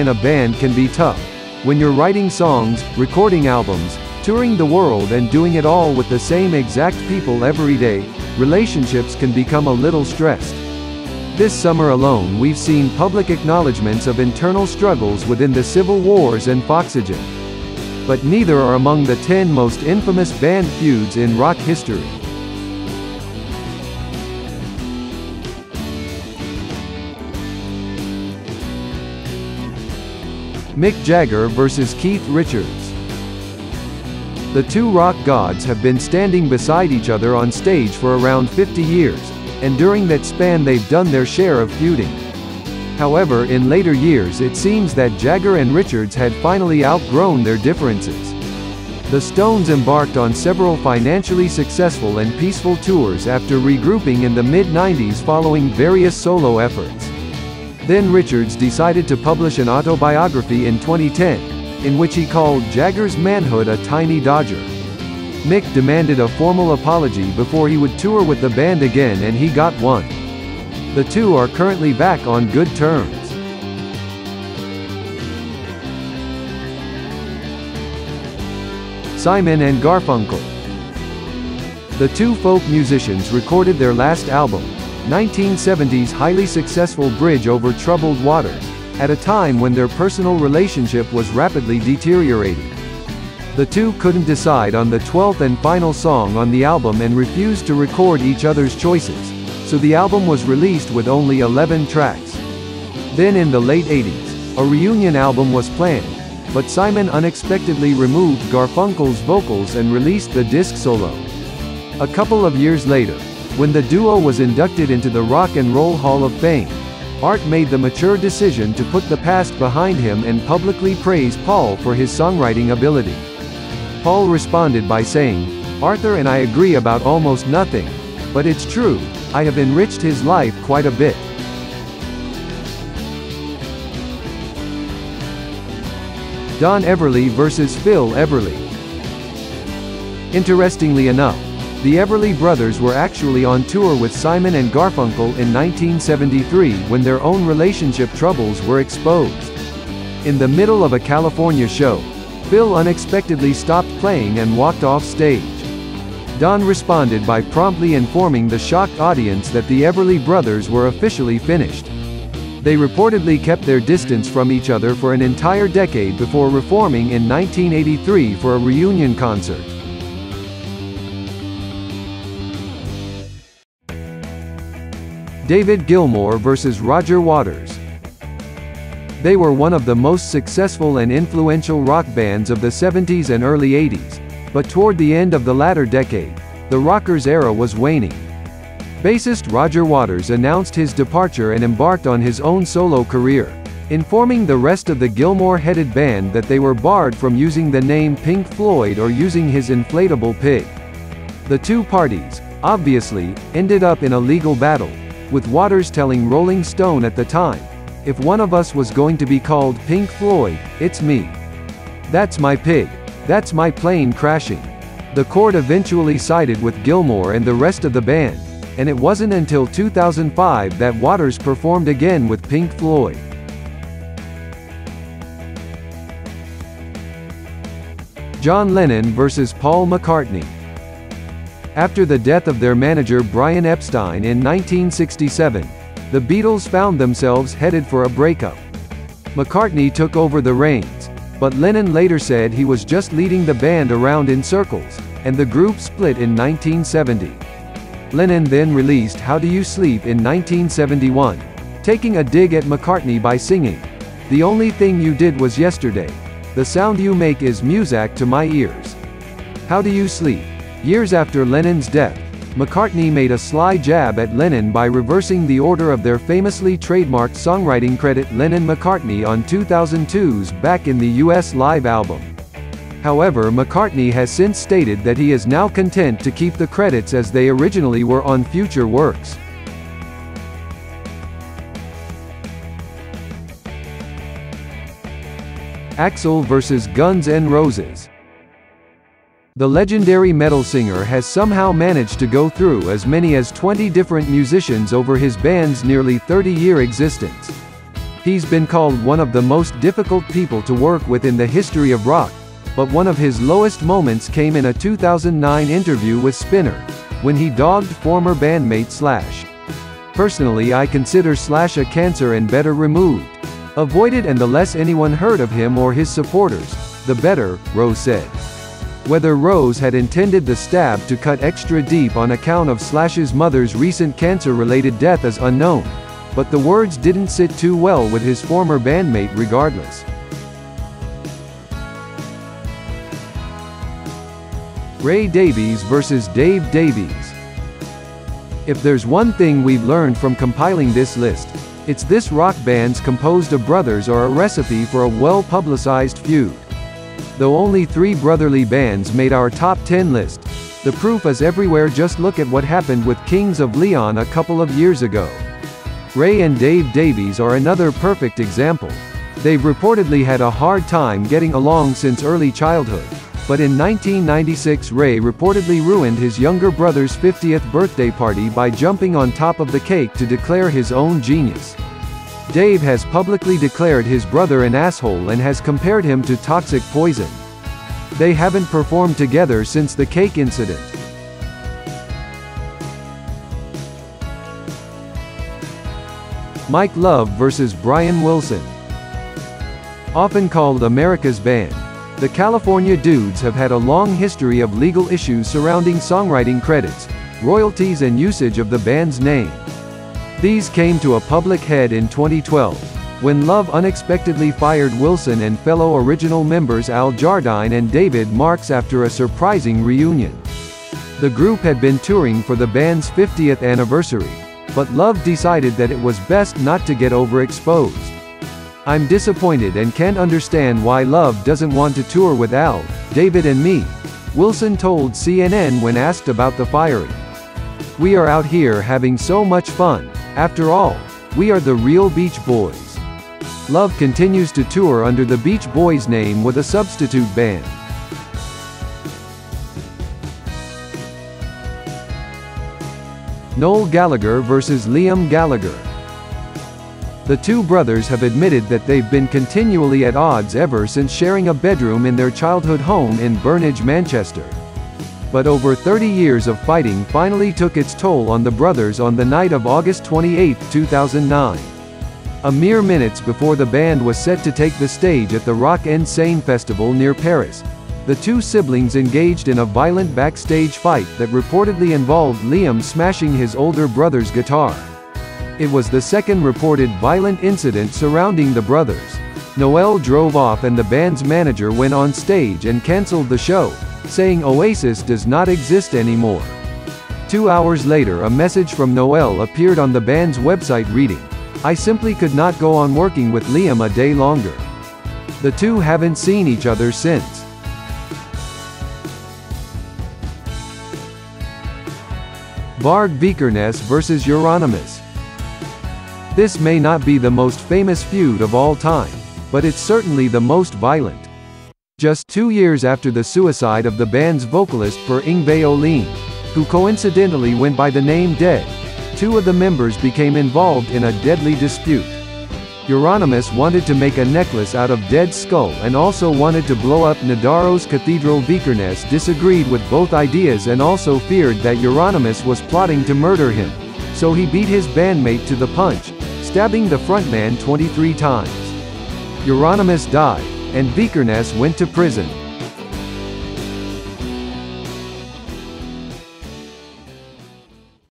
in a band can be tough. When you're writing songs, recording albums, touring the world and doing it all with the same exact people every day, relationships can become a little stressed. This summer alone we've seen public acknowledgements of internal struggles within the Civil Wars and Foxygen. But neither are among the 10 most infamous band feuds in rock history. Mick Jagger vs. Keith Richards. The two rock gods have been standing beside each other on stage for around 50 years, and during that span they've done their share of feuding. However, in later years it seems that Jagger and Richards had finally outgrown their differences. The Stones embarked on several financially successful and peaceful tours after regrouping in the mid-90s following various solo efforts. Then Richards decided to publish an autobiography in 2010, in which he called Jagger's manhood a tiny dodger. Mick demanded a formal apology before he would tour with the band again, and he got one. The two are currently back on good terms. Simon and Garfunkel. The two folk musicians recorded their last album, 1970's highly successful Bridge Over Troubled Water, at a time when their personal relationship was rapidly deteriorating. The two couldn't decide on the 12th and final song on the album and refused to record each other's choices, so the album was released with only 11 tracks. Then in the late 80s, a reunion album was planned, but Simon unexpectedly removed Garfunkel's vocals and released the disc solo. A couple of years later, when the duo was inducted into the Rock and Roll Hall of Fame, Art made the mature decision to put the past behind him and publicly praise Paul for his songwriting ability. Paul responded by saying, "Arthur and I agree about almost nothing, but it's true, I have enriched his life quite a bit." Don Everly vs. Phil Everly. Interestingly enough, the Everly brothers were actually on tour with Simon and Garfunkel in 1973 when their own relationship troubles were exposed. In the middle of a California show, Phil unexpectedly stopped playing and walked off stage. Don responded by promptly informing the shocked audience that the Everly brothers were officially finished. They reportedly kept their distance from each other for an entire decade before reforming in 1983 for a reunion concert. David Gilmour vs. Roger Waters. They were one of the most successful and influential rock bands of the 70s and early 80s, but toward the end of the latter decade, the rockers' era was waning. Bassist Roger Waters announced his departure and embarked on his own solo career, informing the rest of the Gilmour-headed band that they were barred from using the name Pink Floyd or using his inflatable pig. The two parties, obviously, ended up in a legal battle, with Waters telling Rolling Stone at the time, "If one of us was going to be called Pink Floyd, it's me. That's my pig. That's my plane crashing." The court eventually sided with Gilmour and the rest of the band, and it wasn't until 2005 that Waters performed again with Pink Floyd. John Lennon vs. Paul McCartney. After the death of their manager Brian Epstein in 1967, the Beatles found themselves headed for a breakup. McCartney took over the reins, but Lennon later said he was just leading the band around in circles, and the group split in 1970. Lennon then released How Do You Sleep in 1971, taking a dig at McCartney by singing, "The only thing you did was yesterday. The sound you make is music to my ears." How Do You Sleep? Years after Lennon's death, McCartney made a sly jab at Lennon by reversing the order of their famously trademarked songwriting credit Lennon-McCartney on 2002's Back in the US Live album. However, McCartney has since stated that he is now content to keep the credits as they originally were on future works. Axl vs. Guns N' Roses. The legendary metal singer has somehow managed to go through as many as 20 different musicians over his band's nearly 30-year existence. He's been called one of the most difficult people to work with in the history of rock, but one of his lowest moments came in a 2009 interview with Spinner, when he dogged former bandmate Slash. "Personally, I consider Slash a cancer and better removed. Avoided, and the less anyone heard of him or his supporters, the better," Rose said. Whether Rose had intended the stab to cut extra deep on account of Slash's mother's recent cancer-related death is unknown, but the words didn't sit too well with his former bandmate regardless. Ray Davies versus Dave Davies. If there's one thing we've learned from compiling this list, it's this: rock bands composed of brothers are a recipe for a well-publicized feud. Though only 3 brotherly bands made our top 10 list, the proof is everywhere. Just look at what happened with Kings of Leon a couple of years ago. Ray and Dave Davies are another perfect example. They've reportedly had a hard time getting along since early childhood, but in 1996 Ray reportedly ruined his younger brother's 50th birthday party by jumping on top of the cake to declare his own genius. Dave has publicly declared his brother an asshole and has compared him to toxic poison. They haven't performed together since the cake incident. Mike Love versus Brian Wilson. Often called America's Band, the California Dudes have had a long history of legal issues surrounding songwriting credits, royalties and usage of the band's name. These came to a public head in 2012, when Love unexpectedly fired Wilson and fellow original members Al Jardine and David Marks after a surprising reunion. The group had been touring for the band's 50th anniversary, but Love decided that it was best not to get overexposed. "I'm disappointed and can't understand why Love doesn't want to tour with Al, David and me," Wilson told CNN when asked about the firing. "We are out here having so much fun. After all, we are the real Beach Boys." Love continues to tour under the Beach Boys name with a substitute band. Noel Gallagher versus Liam Gallagher. The two brothers have admitted that they've been continually at odds ever since sharing a bedroom in their childhood home in Burnage, Manchester. But over 30 years of fighting finally took its toll on the brothers on the night of August 28, 2009. A mere minutes before the band was set to take the stage at the Rock en Seine festival near Paris, the two siblings engaged in a violent backstage fight that reportedly involved Liam smashing his older brother's guitar. It was the second reported violent incident surrounding the brothers. Noel drove off and the band's manager went on stage and cancelled the show, saying Oasis does not exist anymore. 2 hours later, a message from Noel appeared on the band's website reading, "I simply could not go on working with Liam a day longer." The two haven't seen each other since. Varg Vikernes versus Euronymous. This may not be the most famous feud of all time, but it's certainly the most violent. Just 2 years after the suicide of the band's vocalist Per Yngve Olin, who coincidentally went by the name Dead, two of the members became involved in a deadly dispute. Euronymous wanted to make a necklace out of Dead's skull and also wanted to blow up Nadaro's cathedral. Vikernes disagreed with both ideas and also feared that Euronymous was plotting to murder him, so he beat his bandmate to the punch, stabbing the frontman 23 times. Euronymous died, and Vikernes went to prison.